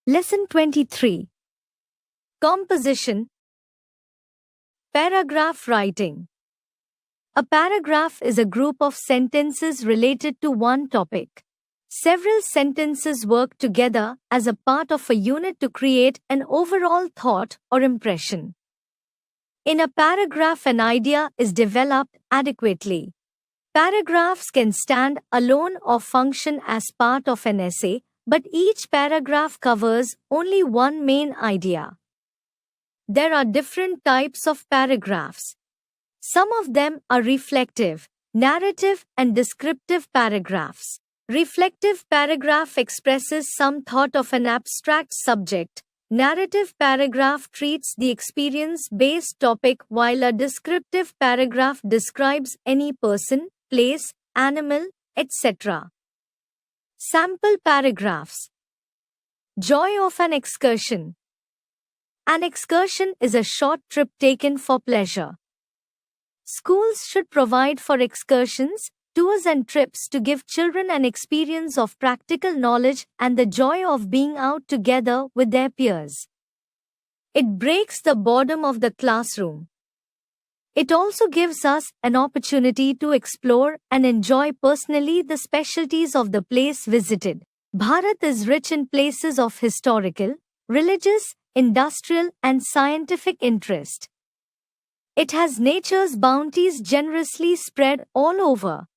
Lesson 23. Composition. Paragraph writing. A paragraph is a group of sentences related to one topic. Several sentences work together as a part of a unit to create an overall thought or impression. In a paragraph, an idea is developed adequately. Paragraphs can stand alone or function as part of an essay, but each paragraph covers only one main idea. There are different types of paragraphs. Some of them are reflective, narrative, and descriptive paragraphs. Reflective paragraph expresses some thought of an abstract subject. Narrative paragraph treats the experience-based topic, while a descriptive paragraph describes any person, place, animal, etc. Sample paragraphs. Joy of an excursion. An excursion is a short trip taken for pleasure. Schools should provide for excursions, tours and trips to give children an experience of practical knowledge and the joy of being out together with their peers. It breaks the boredom of the classroom. It also gives us an opportunity to explore and enjoy personally the specialties of the place visited. Bharat is rich in places of historical, religious, industrial, and scientific interest. It has nature's bounties generously spread all over.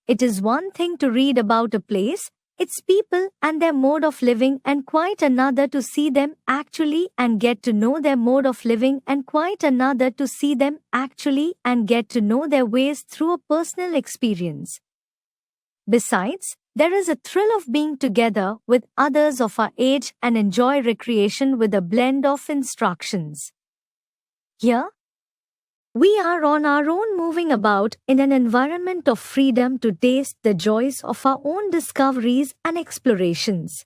It is one thing to read about a place, its people and their mode of living, and quite another to see them actually and get to know their mode of living, and quite another to see them actually and get to know their ways through a personal experience. Besides, there is a thrill of being together with others of our age and enjoy recreation with a blend of instructions. Here, we are on our own, moving about in an environment of freedom to taste the joys of our own discoveries and explorations.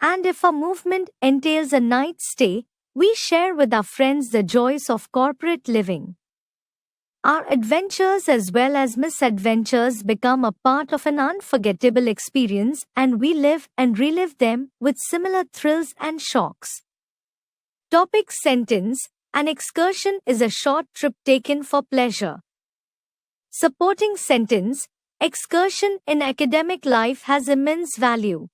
And if our movement entails a night stay, we share with our friends the joys of corporate living. Our adventures as well as misadventures become a part of an unforgettable experience, and we live and relive them with similar thrills and shocks. Topic sentence. An excursion is a short trip taken for pleasure. Supporting sentence. Excursion in academic life has immense value.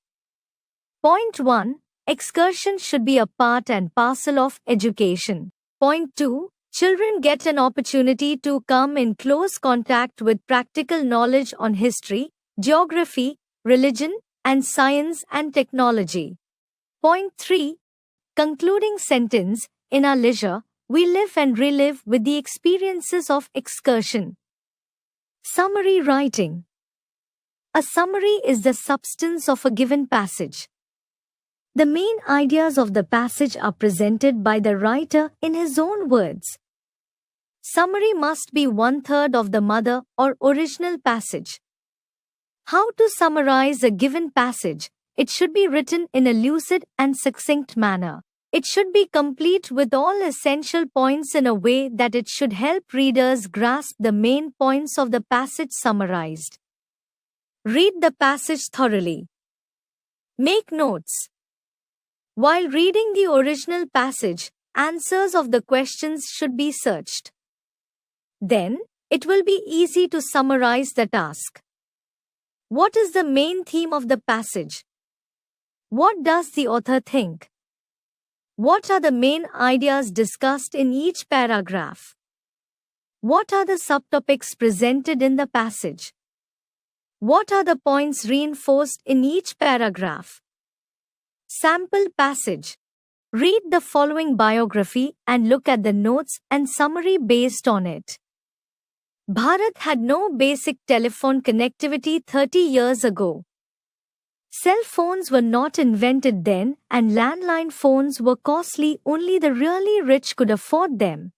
Point 1. Excursion should be a part and parcel of education. Point 2. Children get an opportunity to come in close contact with practical knowledge on history, geography, religion, and science and technology. Point 3. Concluding sentence. In our leisure, we live and relive with the experiences of excursion. Summary writing. A summary is the substance of a given passage. The main ideas of the passage are presented by the writer in his own words. Summary must be 1/3 of the mother or original passage. How to summarize a given passage? It should be written in a lucid and succinct manner. It should be complete with all essential points in a way that it should help readers grasp the main points of the passage summarized. Read the passage thoroughly. Make notes. While reading the original passage, answers of the questions should be searched. Then, it will be easy to summarize the task. What is the main theme of the passage? What does the author think? What are the main ideas discussed in each paragraph? What are the subtopics presented in the passage? What are the points reinforced in each paragraph? Sample passage. Read the following biography and look at the notes and summary based on it. Bharat had no basic telephone connectivity 30 years ago. Cell phones were not invented then, and landline phones were costly. Only the really rich could afford them.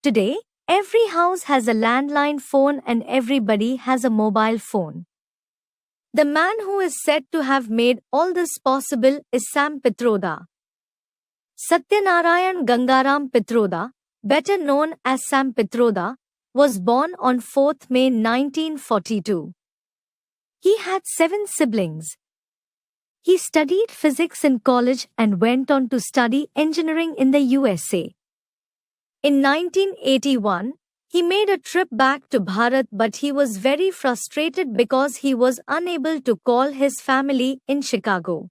Today, every house has a landline phone and everybody has a mobile phone. The man who is said to have made all this possible is Sam Pitroda. Satyanarayan Gangaram Pitroda, better known as Sam Pitroda, was born on 4th May 1942. He had 7 siblings. He studied physics in college and went on to study engineering in the USA. In 1981, he made a trip back to Bharat, but he was very frustrated because he was unable to call his family in Chicago.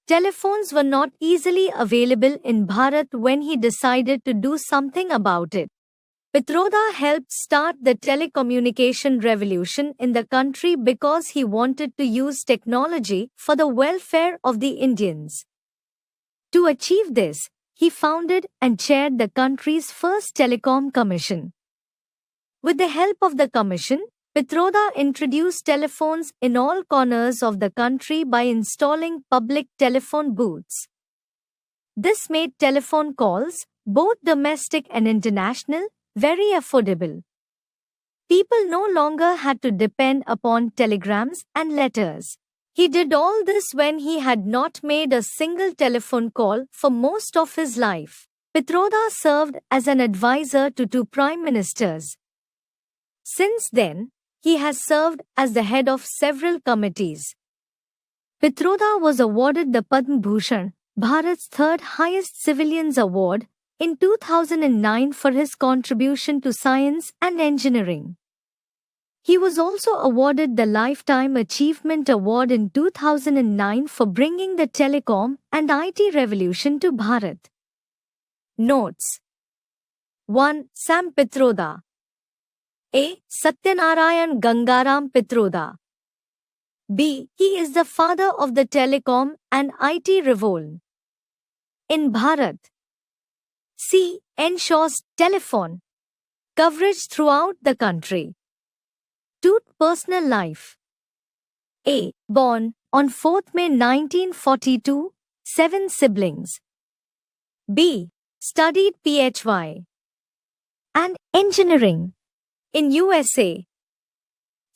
Telephones were not easily available in Bharat when he decided to do something about it. Pitroda helped start the telecommunication revolution in the country because he wanted to use technology for the welfare of the Indians. To achieve this, he founded and chaired the country's first telecom commission. With the help of the commission, Pitroda introduced telephones in all corners of the country by installing public telephone booths. This made telephone calls, both domestic and international, very affordable. People no longer had to depend upon telegrams and letters. He did all this when he had not made a single telephone call for most of his life. Pitroda served as an advisor to two prime ministers. Since then, he has served as the head of several committees. Pitroda was awarded the Padma Bhushan, Bharat's third highest civilians award, in 2009 for his contribution to science and engineering. He was also awarded the Lifetime Achievement Award in 2009 for bringing the telecom and IT revolution to Bharat. Notes: 1. Sam Pitroda. A. Satyanarayan Gangaram Pitroda. B. He is the father of the telecom and IT revolt in Bharat. C. Ensures telephone coverage throughout the country. 2. Personal life. A. Born on 4th May 1942, 7 siblings. B. Studied Phy and engineering in USA.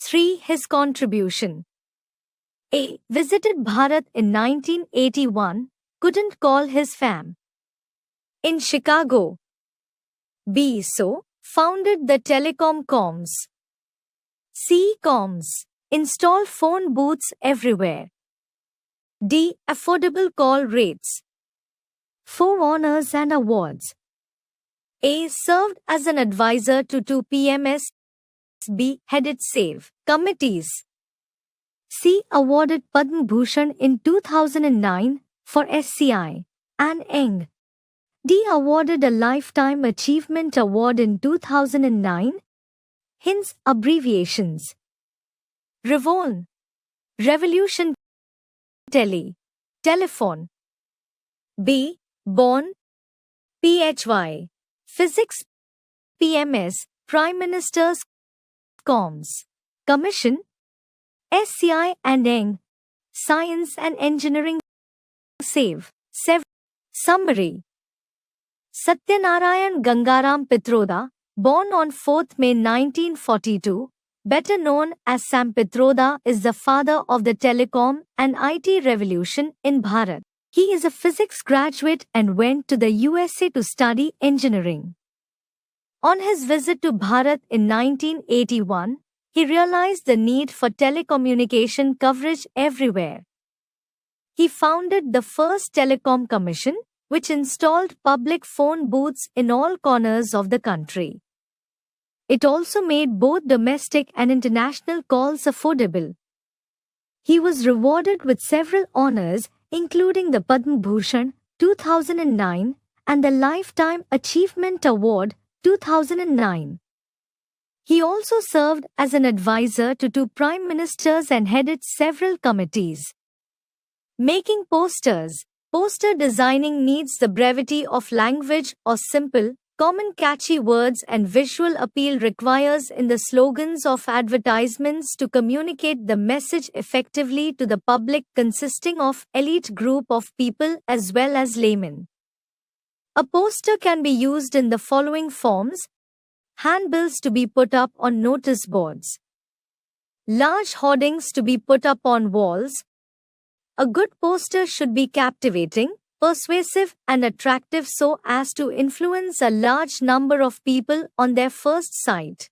3. His contribution. A. Visited Bharat in 1981, couldn't call his fam in Chicago. B. So, founded the telecom comms. C. Comms. Install phone booths everywhere. D. Affordable call rates. 4 honors and awards. A. Served as an advisor to two PMS. B. Headed SAVE committees. C. Awarded Padma Bhushan in 2009 for SCI and Eng. D. Awarded a Lifetime Achievement Award in 2009. Hints, abbreviations. Revol. Revolution. Telephone. B. Born. Phy. Physics. PMS, Prime Minister's Comms Commission. SCI and Eng. Science and Engineering. SAVE. Summary. Satyanarayan Gangaram Pitroda, born on 4th May 1942, better known as Sam Pitroda, is the father of the telecom and IT revolution in Bharat. He is a physics graduate and went to the USA to study engineering. On his visit to Bharat in 1981, he realized the need for telecommunication coverage everywhere. He founded the first telecom commission, which installed public phone booths in all corners of the country. It also made both domestic and international calls affordable. He was rewarded with several honors, including the Padma Bhushan 2009 and the Lifetime Achievement Award 2009. He also served as an advisor to two prime ministers and headed several committees. Making posters. Poster designing needs the brevity of language or simple, common catchy words, and visual appeal requires in the slogans of advertisements to communicate the message effectively to the public, consisting of elite group of people as well as laymen. A poster can be used in the following forms: handbills to be put up on notice boards, large hoardings to be put up on walls. A good poster should be captivating, persuasive, and attractive so as to influence a large number of people on their first sight.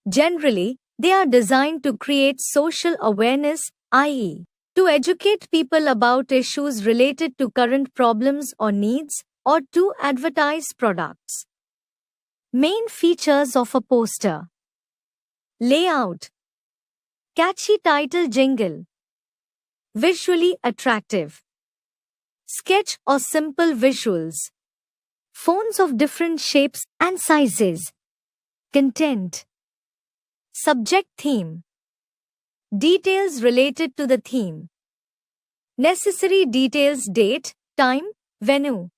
Generally, they are designed to create social awareness, i.e., To educate people about issues related to current problems or needs, or to advertise products. Main features of a poster. Layout. Catchy title jingle. Visually attractive. Sketch or simple visuals. Fonts of different shapes and sizes. Content. Subject theme. Details related to the theme. Necessary details: date, time, venue.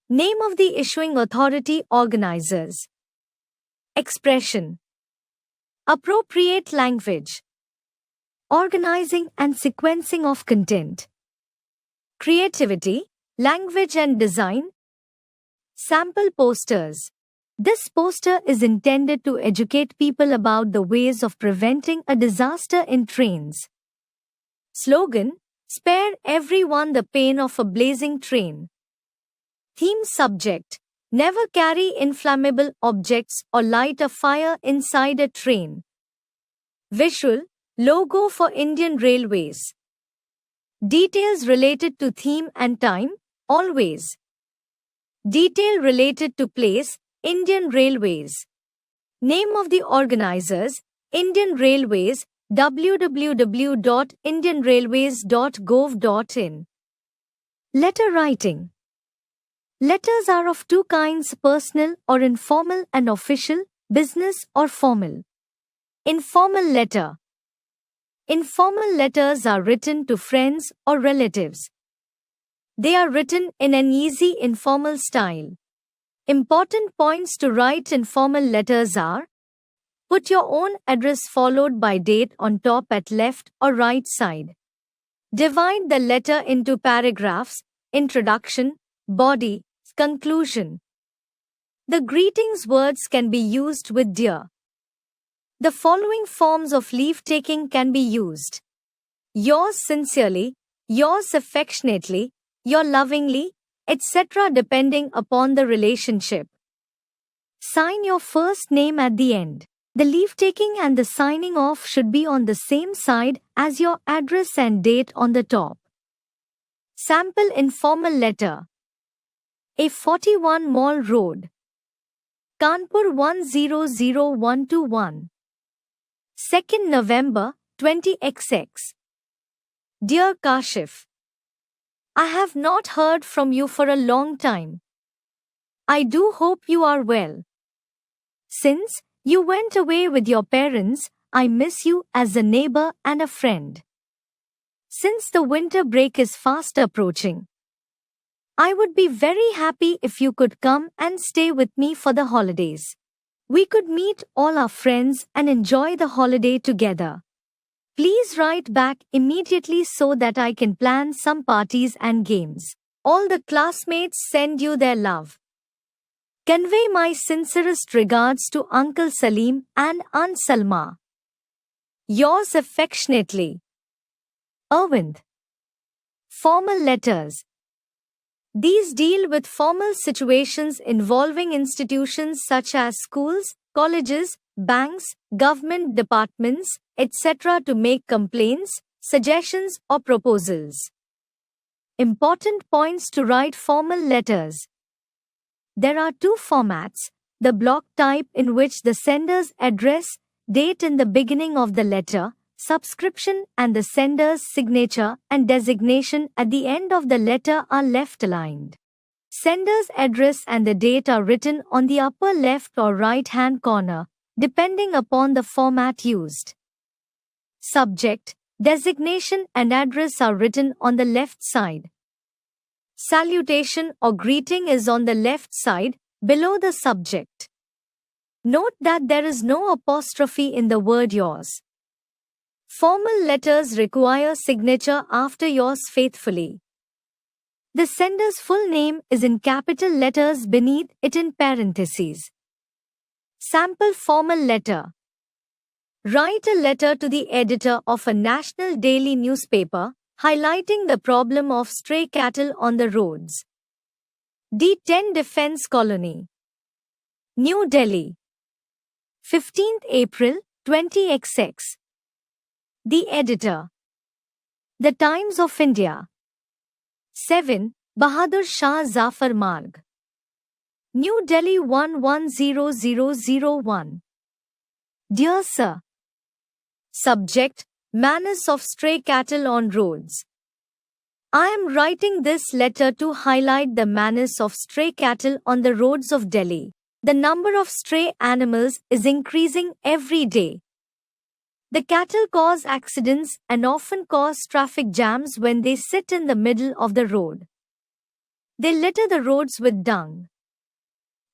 Name of the issuing authority, organizers. Expression. Appropriate language. Organizing and sequencing of content. Creativity, language and design. Sample posters. This poster is intended to educate people about the ways of preventing a disaster in trains. Slogan: spare everyone the pain of a blazing train. Theme subject: never carry inflammable objects or light a fire inside a train. Visual: logo for Indian Railways. Details related to theme and time: always. Detail related to place: Indian Railways. Name of the organizers: Indian Railways, www.indianrailways.gov.in. Letter writing. Letters are of two kinds: personal or informal, and official, business or formal. Informal letter. Informal letters are written to friends or relatives. They are written in an easy informal style. Important points to write informal letters are: put your own address followed by date on top at left or right side. Divide the letter into paragraphs: introduction, body, conclusion. The greetings words can be used with dear. The following forms of leave-taking can be used: yours sincerely, yours affectionately, your lovingly, etc., depending upon the relationship. Sign your first name at the end. The leave-taking and the signing off should be on the same side as your address and date on the top. Sample informal letter. A41 Mall Road, Kanpur 100121. 2nd November 20XX. Dear Kashif, I have not heard from you for a long time. I do hope you are well. Since you went away with your parents, I miss you as a neighbor and a friend. Since the winter break is fast approaching, I would be very happy if you could come and stay with me for the holidays. We could meet all our friends and enjoy the holiday together. Please write back immediately so that I can plan some parties and games. All the classmates send you their love. Convey my sincerest regards to Uncle Salim and Aunt Salma. Yours affectionately, Arvind. Formal letters. These deal with formal situations involving institutions such as schools, colleges, banks, government departments, etc. to make complaints, suggestions or proposals. Important points to write formal letters. There are two formats: the block type, in which the sender's address, date in the beginning of the letter, subscription, and the sender's signature and designation at the end of the letter are left aligned. Sender's address and the date are written on the upper left or right-hand corner, depending upon the format used. Subject, designation, and address are written on the left side. Salutation or greeting is on the left side, below the subject. Note that there is no apostrophe in the word yours. Formal letters require signature after yours faithfully. The sender's full name is in capital letters beneath it in parentheses. Sample formal letter. Write a letter to the editor of a national daily newspaper, highlighting the problem of stray cattle on the roads. D10 Defense Colony, New Delhi, 15th April 20XX. The editor. The Times of India. 7. Bahadur Shah Zafar Marg. New Delhi 110001. Dear Sir. Subject: Menace of stray cattle on roads. I am writing this letter to highlight the menace of stray cattle on the roads of Delhi. The number of stray animals is increasing every day. The cattle cause accidents and often cause traffic jams when they sit in the middle of the road. They litter the roads with dung.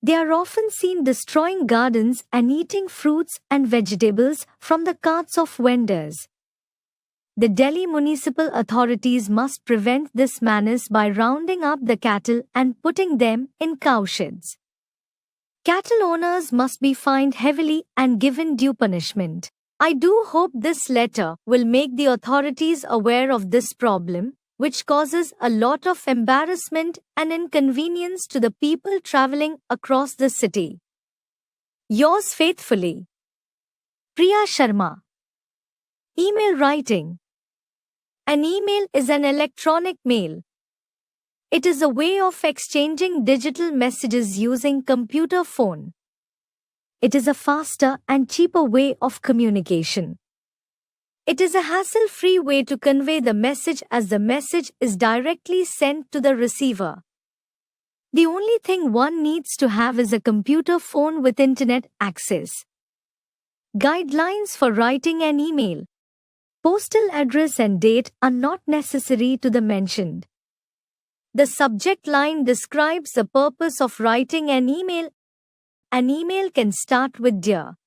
They are often seen destroying gardens and eating fruits and vegetables from the carts of vendors. The Delhi municipal authorities must prevent this menace by rounding up the cattle and putting them in cowsheds. Cattle owners must be fined heavily and given due punishment. I do hope this letter will make the authorities aware of this problem, which causes a lot of embarrassment and inconvenience to the people traveling across the city. Yours faithfully, Priya Sharma. Email writing. An email is an electronic mail. It is a way of exchanging digital messages using computer phone. It is a faster and cheaper way of communication. It is a hassle-free way to convey the message as the message is directly sent to the receiver. The only thing one needs to have is a computer phone with internet access. Guidelines for writing an email. Postal address and date are not necessary to the mentioned. The subject line describes the purpose of writing an email. An email can start with Dear,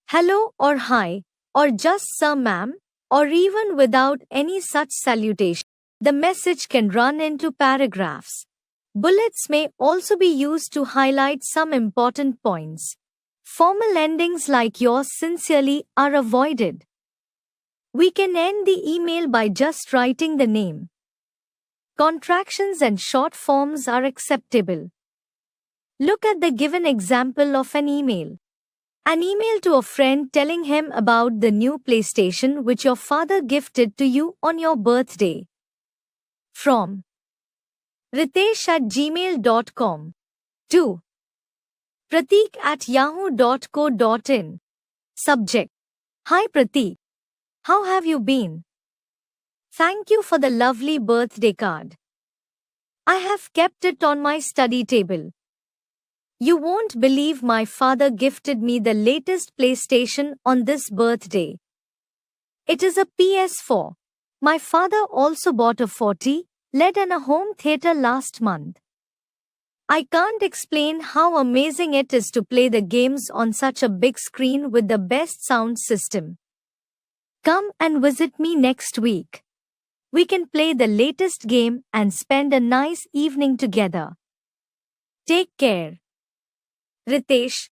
Hello or Hi, or just Sir, Ma'am, or even without any such salutation. The message can run into paragraphs. Bullets may also be used to highlight some important points. Formal endings like yours sincerely are avoided. We can end the email by just writing the name. Contractions and short forms are acceptable. Look at the given example of an email. An email to a friend telling him about the new PlayStation which your father gifted to you on your birthday. From ritesh@gmail.com. 2. Prateek@yahoo.co.in. Subject: Hi Prateek. How have you been? Thank you for the lovely birthday card. I have kept it on my study table. You won't believe my father gifted me the latest PlayStation on this birthday. It is a PS4. My father also bought a 40 LED and a home theater last month. I can't explain how amazing it is to play the games on such a big screen with the best sound system. Come and visit me next week. We can play the latest game and spend a nice evening together. Take care. Ritesh.